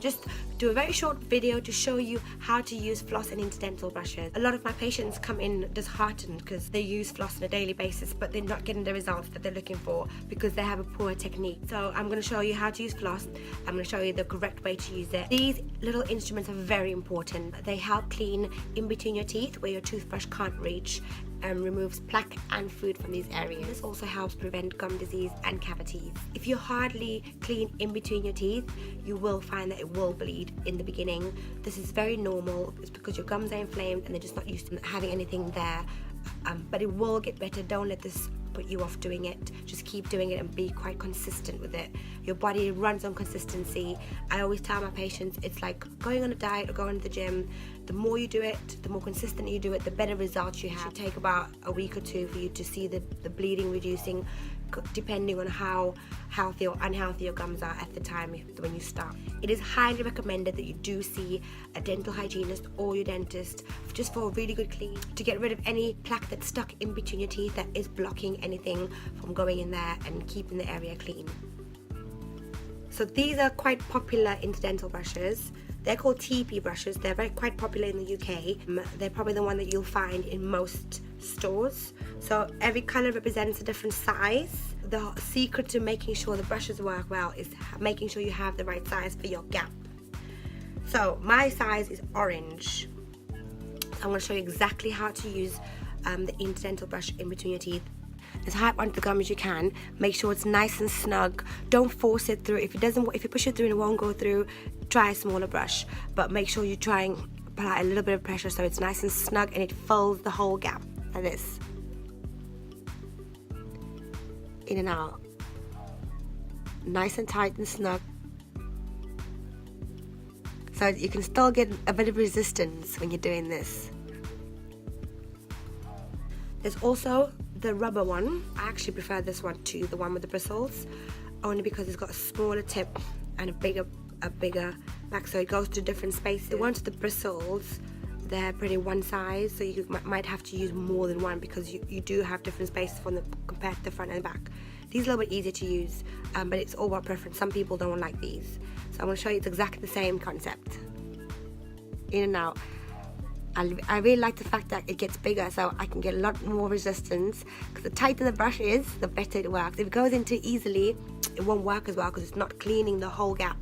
just do a very short video to show you how to use floss and interdental brushes. A lot of my patients come in disheartened because they use floss on a daily basis, but they're not getting the results that they're looking for because they have a poor technique. So I'm going to show you how to use floss. I'm going to show you the correct way to use it. These little instruments are very important. They help clean in between your teeth where your toothbrush can't reach, and removes plaque and food from these areas. This also helps prevent gum disease and cavities. If you hardly clean in between your teeth, you will find that it will bleed in the beginning. This is very normal. It's because your gums are inflamed and they're just not used to having anything there. But it will get better. Don't let this put you off doing it. Just keep doing it and be quite consistent with it. Your body runs on consistency. I always tell my patients it's like going on a diet or going to the gym. The more you do it, the more consistent you do it, the better results you have. It should take about a week or two for you to see the bleeding reducing, depending on how healthy or unhealthy your gums are at the time when you start. It is highly recommended that you do see a dental hygienist or your dentist just for a really good clean, to get rid of any plaque that's stuck in between your teeth that is blocking anything from going in there and keeping the area clean. So these are quite popular interdental brushes. They're called TP brushes. They're quite popular in the UK. They're probably the one that you'll find in most stores. So every colour represents a different size. The secret to making sure the brushes work well is making sure you have the right size for your gap. So my size is orange. So I'm going to show you exactly how to use the interdental brush in between your teeth. As high up onto the gum as you can. Make sure it's nice and snug. Don't force it through. If you push it through and it won't go through, try a smaller brush. But make sure you try and apply a little bit of pressure so it's nice and snug and it fills the whole gap like this. In and out. Nice and tight and snug. So you can still get a bit of resistance when you're doing this. There's also the rubber one. I actually prefer this one to the one with the bristles, only because it's got a smaller tip and a bigger back, so it goes to different spaces. The ones with the bristles, they're pretty one size, so you might have to use more than one because you do have different spaces from compared to the front and the back. These are a little bit easier to use, but it's all about preference. Some people don't like these, so I'm going to show you it's exactly the same concept. In and out. I really like the fact that it gets bigger, so I can get a lot more resistance, because the tighter the brush is, the better it works. If it goes in too easily, it won't work as well because it's not cleaning the whole gap.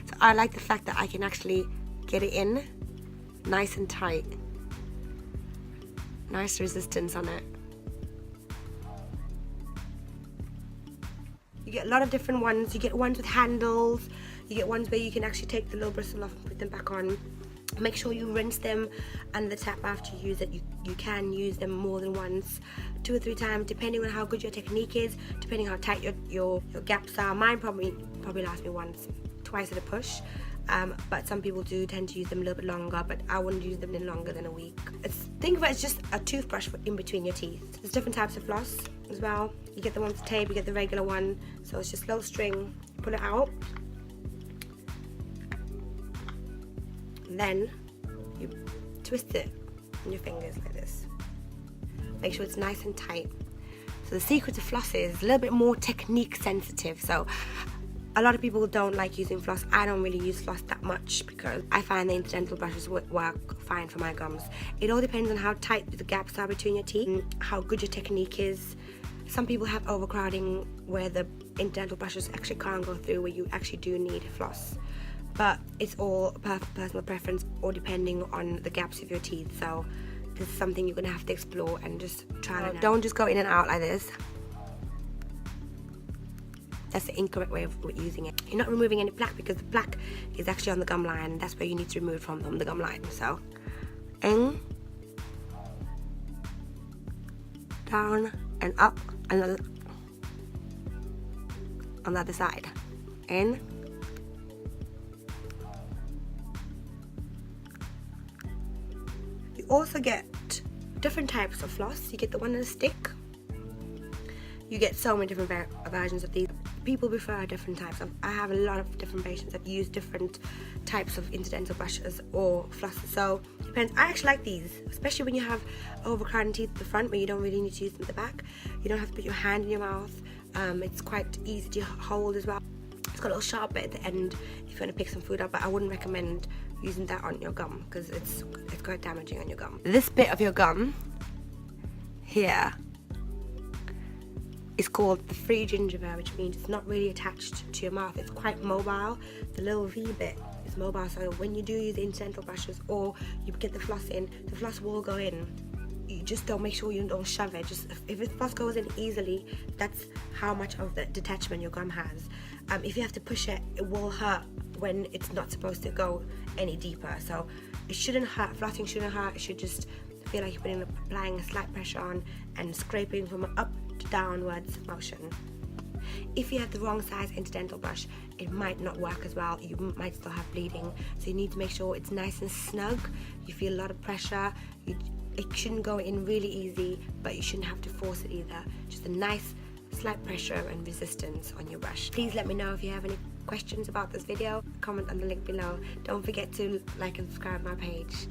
So I like the fact that I can actually get it in nice and tight. Nice resistance on it. You get a lot of different ones. You get ones with handles. You get ones where you can actually take the little bristle off and put them back on. Make sure you rinse them under the tap after you use it. You can use them more than once, 2 or 3 times, depending on how good your technique is, depending how tight your gaps are. Mine probably lasts me twice at a push, but some people do tend to use them a little bit longer, but I wouldn't use them in longer than a week. Think of it as just a toothbrush for in between your teeth. There's different types of floss as well. You get the one with tape, you get the regular one, so it's just a little string. Pull it out. Then you twist it on your fingers like this. Make sure it's nice and tight. So the secret to floss is a little bit more technique sensitive. So a lot of people don't like using floss. I don't really use floss that much because I find the interdental brushes work fine for my gums. It all depends on how tight the gaps are between your teeth and how good your technique is. Some people have overcrowding where the interdental brushes actually can't go through, where you actually do need floss. But it's all personal preference or depending on the gaps of your teeth. So this is something you're going to have to explore and just try it out. Don't just go in and out like this. That's the incorrect way of using it. You're not removing any plaque because the plaque is actually on the gum line. That's where you need to remove it from the gum line. So in, down and up, and on the other side. In, also get different types of floss. You get the one in a stick. You get so many different versions of these. People prefer different types. I have a lot of different patients that use different types of interdental brushes or flosses. So it depends. I actually like these, especially when you have overcrowding teeth at the front where you don't really need to use them at the back. You don't have to put your hand in your mouth. It's quite easy to hold as well. It's got a little sharp bit at the end if you want to pick some food up, but I wouldn't recommend using that on your gum because it's quite damaging on your gum. This bit of your gum here is called the free gingiva, which means it's not really attached to your mouth. It's quite mobile. The little V bit is mobile, so when you do use the incidental brushes or you get the floss in, the floss will go in. You just don't make sure you don't shove it. Just if the floss goes in easily, that's how much of the detachment your gum has. If you have to push it, it will hurt when it's not supposed to go any deeper. So it shouldn't hurt. Flossing shouldn't hurt. It should just feel like you're applying a slight pressure on and scraping from an up to downwards motion. If you have the wrong size interdental brush, it might not work as well. You might still have bleeding, so you need to make sure it's nice and snug. You feel a lot of pressure. It shouldn't go in really easy, but you shouldn't have to force it either. Just a nice slight pressure and resistance on your brush. Please let me know if you have any questions about this video. Comment on the link below. Don't forget to like and subscribe my page.